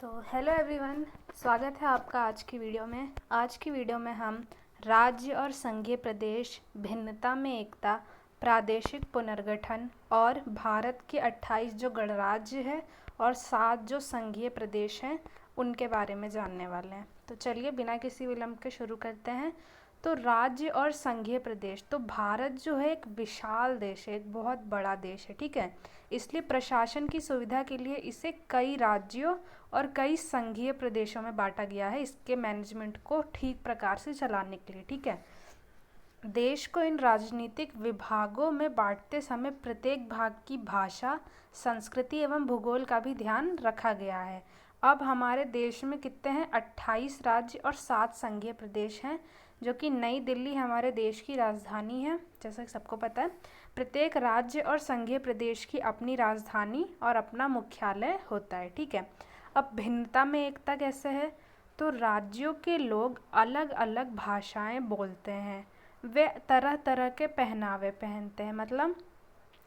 तो hello everyone, स्वागत है आपका आज की वीडियो में। आज की वीडियो में हम राज्य और संघीय प्रदेश, भिन्नता में एकता, प्रादेशिक पुनर्गठन और भारत के 28 जो गणराज्य है और 7 जो संघीय प्रदेश हैं उनके बारे में जानने वाले हैं। तो चलिए बिना किसी विलंब के शुरू करते हैं। तो राज्य और संघीय प्रदेश, तो भारत जो है एक विशाल देश है, एक बहुत बड़ा देश है, ठीक है। इसलिए प्रशासन की सुविधा के लिए इसे कई राज्यों और कई संघीय प्रदेशों में बांटा गया है, इसके मैनेजमेंट को ठीक प्रकार से चलाने के लिए, ठीक है। देश को इन राजनीतिक विभागों में बांटते समय प्रत्येक भाग की भाषा, संस्कृति एवं भूगोल का भी ध्यान रखा गया है। अब हमारे देश में कितने हैं? 28 राज्य और 7 संघीय प्रदेश हैं, जो कि नई दिल्ली हमारे देश की राजधानी है, जैसा कि सबको पता है। प्रत्येक राज्य और संघीय प्रदेश की अपनी राजधानी और अपना मुख्यालय होता है, ठीक है। अब भिन्नता में एकता कैसे है? तो राज्यों के लोग अलग अलग भाषाएं बोलते हैं, वे तरह तरह के पहनावे पहनते हैं। मतलब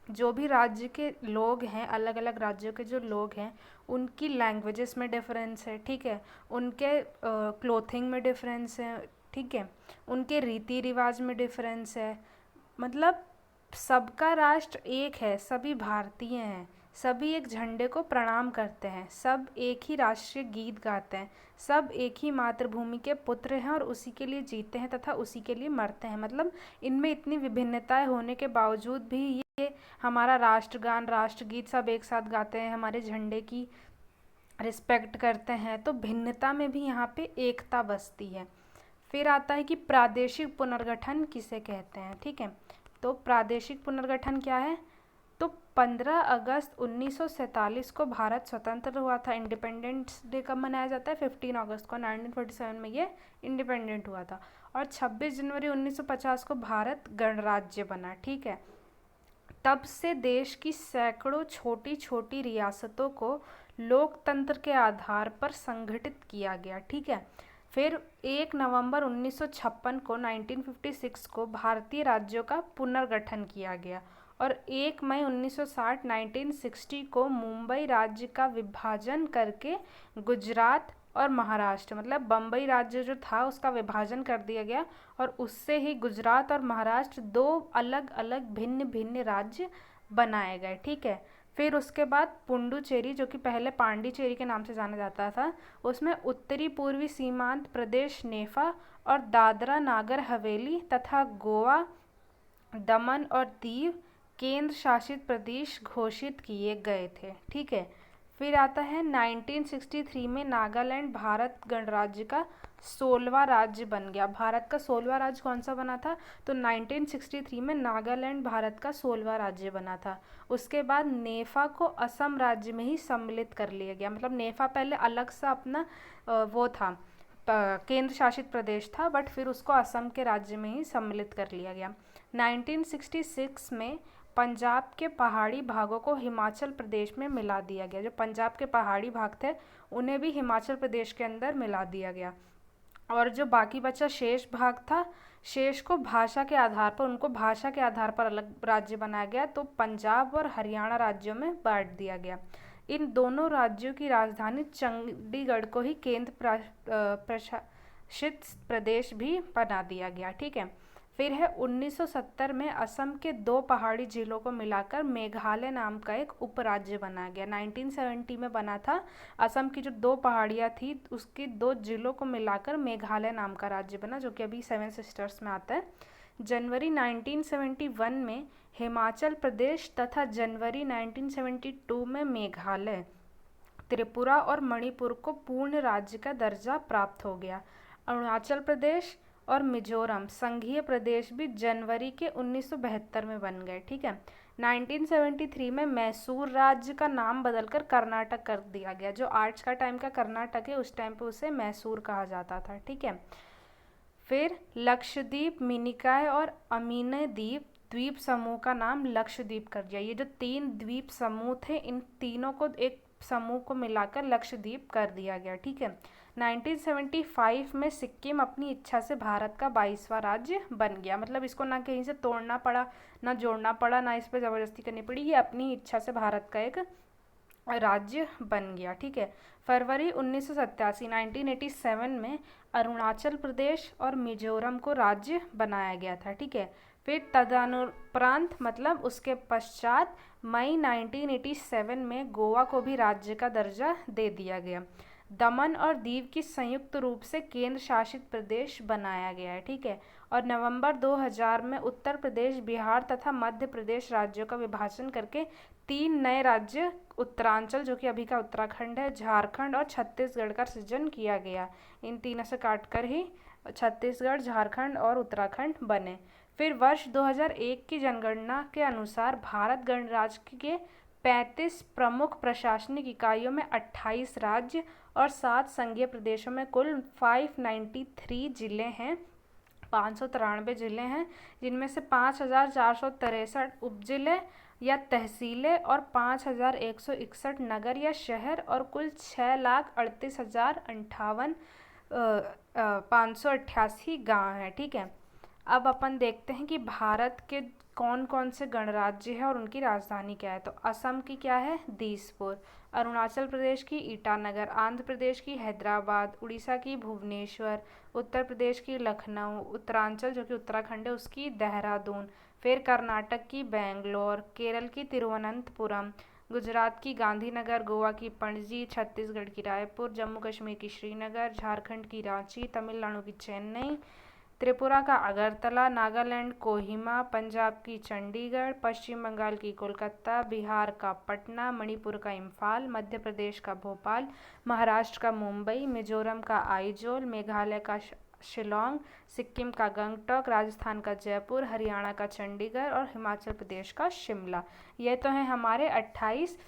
जो भी राज्य के लोग हैं, अलग अलग राज्यों के जो लोग हैं, उनकी लैंग्वेजेस में डिफरेंस है, ठीक है। उनके क्लोथिंग में डिफरेंस है, ठीक है। उनके रीति रिवाज में डिफरेंस है। मतलब सबका राष्ट्र एक है, सभी भारतीय हैं, सभी एक झंडे को प्रणाम करते हैं, सब एक ही राष्ट्रीय गीत गाते हैं, सब एक ही मातृभूमि के पुत्र हैं और उसी के लिए जीते हैं तथा उसी के लिए मरते हैं। मतलब इनमें इतनी विभिन्नताएं होने के बावजूद भी ये हमारा राष्ट्रगान, राष्ट्रगीत सब एक साथ गाते हैं, हमारे झंडे की रिस्पेक्ट करते हैं। तो भिन्नता में भी यहाँ पे एकता बसती है। फिर आता है कि प्रादेशिक पुनर्गठन किसे कहते हैं, ठीक है। तो प्रादेशिक पुनर्गठन क्या है? तो 15 अगस्त 1947 को भारत स्वतंत्र हुआ था। इंडिपेंडेंस डे कब मनाया जाता है? 15 अगस्त को। 1947 में ये इंडिपेंडेंट हुआ था। और 26 जनवरी 1950 को भारत गणराज्य बना, ठीक है। तब से देश की सैकड़ों छोटी छोटी रियासतों को लोकतंत्र के आधार पर संगठित किया गया, ठीक है। फिर 1 नवंबर 1956 को 1956 को भारतीय राज्यों का पुनर्गठन किया गया और 1 मई 1960 1960 को मुंबई राज्य का विभाजन करके गुजरात और महाराष्ट्र, मतलब बम्बई राज्य जो था उसका विभाजन कर दिया गया और उससे ही गुजरात और महाराष्ट्र दो अलग अलग भिन्न भिन्न राज्य बनाए गए, ठीक है। फिर उसके बाद पुडुचेरी, जो कि पहले पांडिचेरी के नाम से जाना जाता था, उसमें उत्तरी पूर्वी सीमांत प्रदेश नेफा और दादरा नागर हवेली तथा गोवा, दमन और दीव केंद्र शासित प्रदेश घोषित किए गए थे, ठीक है। फिर आता है 1963 में नागालैंड भारत गणराज्य का 16वां राज्य बन गया। भारत का 16वां राज्य कौन सा बना था? तो 1963 में नागालैंड भारत का 16वां राज्य बना था। उसके बाद नेफा को असम राज्य में ही सम्मिलित कर लिया गया। मतलब नेफा पहले अलग सा अपना वो था, केंद्र शासित प्रदेश था, बट फिर उसको असम के राज्य में ही सम्मिलित कर लिया गया। 1966 में पंजाब के पहाड़ी भागों को हिमाचल प्रदेश में मिला दिया गया। जो पंजाब के पहाड़ी भाग थे उन्हें भी हिमाचल प्रदेश के अंदर मिला दिया गया। और जो बाकी बचा शेष भाग था, शेष को भाषा के आधार पर, उनको भाषा के आधार पर अलग राज्य बनाया गया, तो पंजाब और हरियाणा राज्यों में बांट दिया गया। इन दोनों राज्यों की राजधानी चंडीगढ़ को ही केंद्र प्रशासित प्रदेश भी बना दिया गया, ठीक है। फिर है 1970 में असम के 2 पहाड़ी जिलों को मिलाकर मेघालय नाम का एक उपराज्य बनाया गया। 1970 में बना था। असम की जो 2 पहाड़ियाँ थी उसकी 2 जिलों को मिलाकर मेघालय नाम का राज्य बना, जो कि अभी 7 सिस्टर्स में आता है। जनवरी 1971 में हिमाचल प्रदेश तथा जनवरी 1972 में मेघालय, त्रिपुरा और मणिपुर को पूर्ण राज्य का दर्जा प्राप्त हो गया। अरुणाचल प्रदेश और मिजोरम संघीय प्रदेश भी जनवरी के 1972 में बन गए, ठीक है। 1973 में मैसूर राज्य का नाम बदलकर कर्नाटक कर दिया गया। जो आज का टाइम का कर्नाटक है, उस टाइम पे उसे मैसूर कहा जाता था, ठीक है। फिर लक्षद्वीप, मिनिकॉय और अमीनी द्वीप द्वीप समूह का नाम लक्षद्वीप कर दिया। ये जो 3 द्वीप समूह थे, इन तीनों को एक समूह को मिलाकर लक्षद्वीप कर दिया गया, ठीक है। 1975 में सिक्किम अपनी इच्छा से भारत का 22वां राज्य बन गया। मतलब इसको ना कहीं से तोड़ना पड़ा, ना जोड़ना पड़ा, ना इस पर ज़बरदस्ती करनी पड़ी, ये अपनी इच्छा से भारत का एक राज्य बन गया। ठीक है। फरवरी 1987 1987 में अरुणाचल प्रदेश और मिजोरम को राज्य बनाया गया था। ठीक है। फिर तदनुपरांत मतलब उसके पश्चात मई 1987 में गोवा को भी राज्य का दर्जा दे दिया गया। दमन और दीव की संयुक्त रूप से केंद्र शासित प्रदेश बनाया गया है। ठीक है। और नवंबर 2000 में उत्तर प्रदेश, बिहार तथा मध्य प्रदेश राज्यों का विभाजन करके 3 नए राज्य उत्तरांचल, जो कि अभी का उत्तराखंड है, झारखंड और छत्तीसगढ़ का सृजन किया गया। इन तीनों से काटकर ही छत्तीसगढ़, झारखंड और उत्तराखंड बने। फिर वर्ष 2001 की जनगणना के अनुसार भारत गणराज्य के 35 प्रमुख प्रशासनिक इकाइयों में 28 राज्य और 7 संघीय प्रदेशों में कुल 593 जिले हैं, 593 जिले हैं, जिनमें से 5463 उपजिले या तहसीलें और 5161 नगर या शहर और कुल 6,38,058 588 गाँव हैं। ठीक है। अब अपन देखते हैं कि भारत के कौन कौन से गणराज्य है और उनकी राजधानी क्या है। तो असम की क्या है? दिसपुर। अरुणाचल प्रदेश की ईटानगर। आंध्र प्रदेश की हैदराबाद। उड़ीसा की भुवनेश्वर। उत्तर प्रदेश की लखनऊ। उत्तरांचल जो कि उत्तराखंड है उसकी देहरादून। फिर कर्नाटक की बेंगलोर। केरल की तिरुवनंतपुरम। गुजरात की गांधीनगर। गोवा की पणजी। छत्तीसगढ़ की रायपुर। जम्मू कश्मीर की श्रीनगर। झारखंड की रांची। तमिलनाडु की चेन्नई। त्रिपुरा का अगरतला। नागालैंड कोहिमा। पंजाब की चंडीगढ़। पश्चिम बंगाल की कोलकाता। बिहार का पटना। मणिपुर का इम्फाल। मध्य प्रदेश का भोपाल। महाराष्ट्र का मुंबई। मिजोरम का आइजोल। मेघालय का शिलोंग। सिक्किम का गंगटोक। राजस्थान का जयपुर। हरियाणा का चंडीगढ़ और हिमाचल प्रदेश का शिमला। ये तो हैं हमारे 28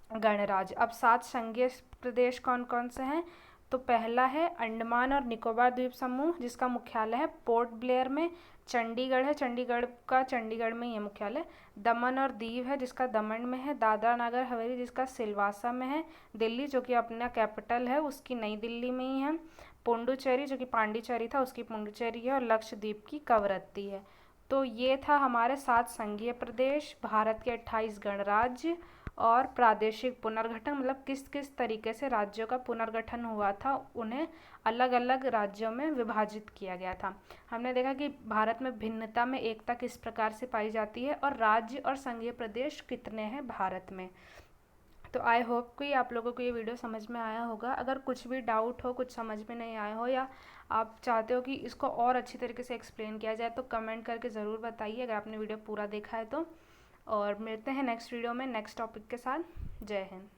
गणराज्य। अब 7 संघीय प्रदेश कौन कौन से हैं? तो पहला है अंडमान और निकोबार द्वीप समूह, जिसका मुख्यालय है पोर्ट ब्लेयर में। चंडीगढ़ है, चंडीगढ़ का चंडीगढ़ में ही है मुख्यालय। दमन और दीव है जिसका दमन में है। दादरा नगर हवेली जिसका सिलवासा में है। दिल्ली जो कि अपना कैपिटल है उसकी नई दिल्ली में ही है। पुडुचेरी जो कि पांडिचेरी था उसकी पुडुचेरी है। और लक्षद्वीप की कवरत्ती है। तो ये था हमारे 7 संघीय प्रदेश, भारत के 28 गणराज्य और प्रादेशिक पुनर्गठन, मतलब किस किस तरीके से राज्यों का पुनर्गठन हुआ था, उन्हें अलग अलग राज्यों में विभाजित किया गया था। हमने देखा कि भारत में भिन्नता में एकता किस प्रकार से पाई जाती है और राज्य और संघीय प्रदेश कितने हैं भारत में। तो आई होप कि आप लोगों को ये वीडियो समझ में आया होगा। अगर कुछ भी डाउट हो, कुछ समझ में नहीं आया हो या आप चाहते हो कि इसको और अच्छी तरीके से एक्सप्लेन किया जाए तो कमेंट करके ज़रूर बताइए अगर आपने वीडियो पूरा देखा है तो। और मिलते हैं नेक्स्ट वीडियो में नेक्स्ट टॉपिक के साथ। जय हिंद।